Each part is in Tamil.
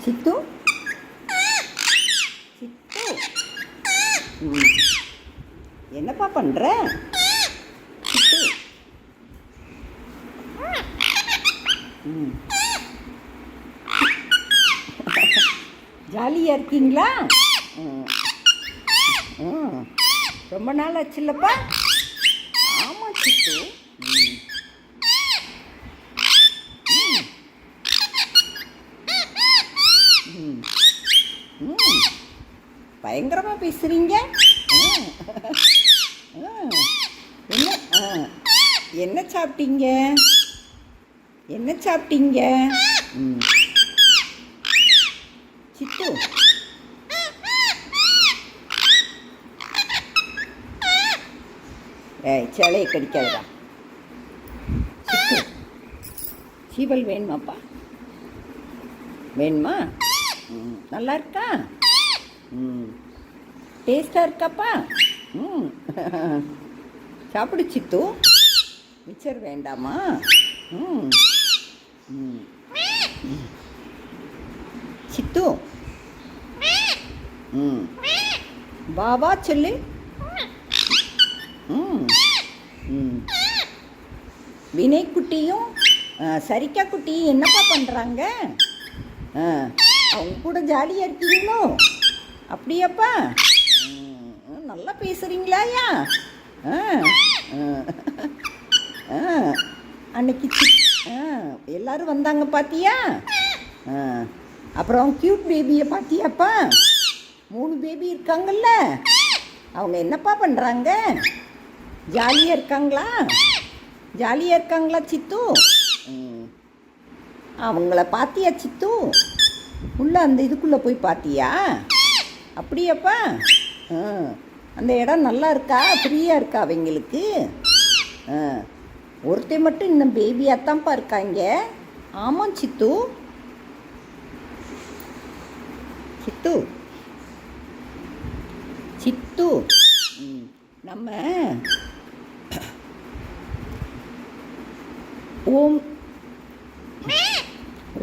சித்து சித்து என்னப்பா பண்ணுற சித்து? ஜாலியாக இருக்கீங்களா? ரொம்ப நாள் ஆச்சுல்லப்பா. ஆமாம் சித்து. பயங்கரமாக பேசுகிறீங்க. என்ன என்ன சாப்பிட்டீங்க? என்ன சாப்பிட்டீங்க? சித்து சேலையை கடிக்காதடா. சித்து சீவல் வேணுமாப்பா? வேணுமா? நல்லா இருக்கா? டேஸ்டாக இருக்காப்பா? சாப்பிடு சித்து. மிச்சர் வேண்டாமா? சித்து பாபா சொல்லு. வினய் குட்டியும் சரிக்கா குட்டியும் என்னப்பா பண்ணுறாங்க? அவங்க கூட ஜாலியாக இருக்கீங்களோ? அப்படியாப்பா? நல்லா பேசுகிறீங்களாயா? அன்னைக்கு எல்லாரும் வந்தாங்க பார்த்தியா? அப்புறம் க்யூட் பேபியை பார்த்தியாப்பா? 3 பேபி இருக்காங்கல்ல, அவங்க என்னப்பா பண்ணுறாங்க? ஜாலியாக இருக்காங்களா? ஜாலியாக இருக்காங்களா சித்து? அவங்கள பார்த்தியா சித்து? உள்ள அந்த இதுக்குள்ளே போய் பார்த்தியா? அப்படியாப்பா? அந்த இடம் நல்லா இருக்கா? ஃப்ரீயாக இருக்கா அவங்களுக்கு? ஒருத்தர் மட்டும் இன்னும் பேபியாகத்தான்ப்பா இருக்காங்க. ஆமாம் சித்து. சித்து சித்து நம்ம ஓம்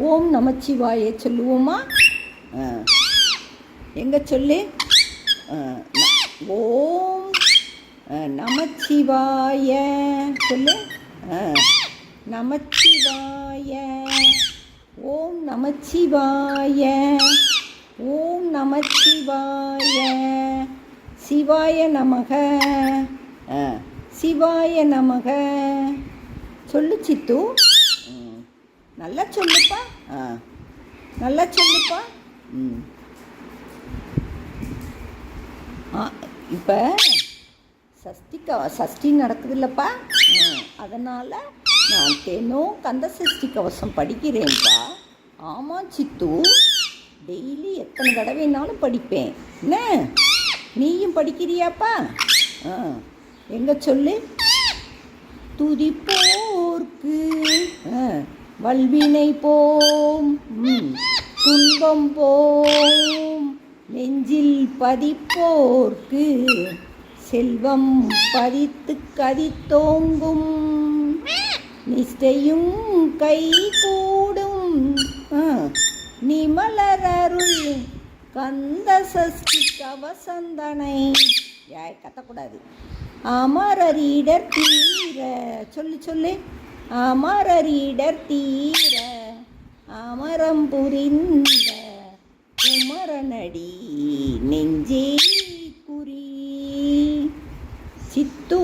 ஓம் நமச்சிவாய சொல்லுவோமா? எங்க சொல்லு. ஓம் நமச்சிவாய சொல்லு. நமச்சிவாய. ஓம் நமச்சிவாய. ஓம் நமச்சிவாய. சிவாய நமக. சிவாய நமக சொல்லு சித்து. நல்லா சொல்லுப்பா. நல்லா சொல்லுப்பா. இப்போ சஷ்டி நடக்குதுல்லப்பா, அதனால் நான் தினம் கந்த சஷ்டி கவசம் படிக்கிறேன்ப்பா. ஆமாம் சித்து, டெய்லி எத்தனை தடவைனாலும் படிப்பேன். என்ன நீயும் படிக்கிறியாப்பா? எங்க சொல்லு. துதிப்போர்க்கு வல்வினை போம், துன்பம் போம், நெஞ்சில் பதிப்போர்க்கு செல்வம் பதித்து கதித்தோங்கும், நிஷ்டையும் கை கூடும், நிமலரருள் கந்த சஷ்டி கவசந்தனை. யாய் கத்தக்கூடாது. அமரரீடர் தீர சொல்லு சொல்லு. அமரரீடர் தீர அமரம் புரிந்த குமரனடி நெஞ்சே குறி. சித்து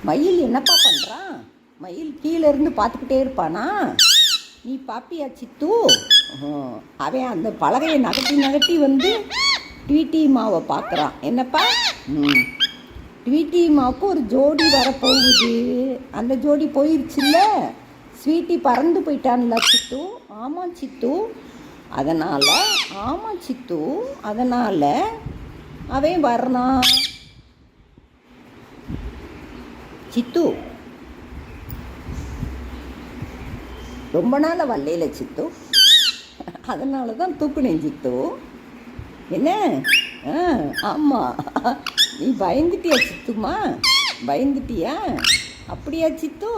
மயில் என்னப்பா பண்ணுறான்? மயில் கீழே இருந்து பார்த்துக்கிட்டே இருப்பானா? நீ பாப்பியா சித்து? அவன் அந்த பலகையை நகட்டி நகட்டி வந்து ட்வீட்டி மாவை பார்க்குறான். என்னப்பா? ட்வீட்டி மாவுக்கு ஒரு ஜோடி வரப்போகுது. அந்த ஜோடி போயிடுச்சுல்ல, ஸ்வீட்டி பறந்து போயிட்டான்ல சித்து. ஆமாம் சித்து. அதனால் ஆமாம் சித்து, அதனால் அவன் வர்றான். சித்து ரொம்ப நாள் வரலையில சித்து, அதனால தான் தூக்குனேன் சித்து. என்ன? ஆமாம், நீ பயந்துட்டியா சித்துமா? பயந்துட்டியா? அப்படியா சித்து?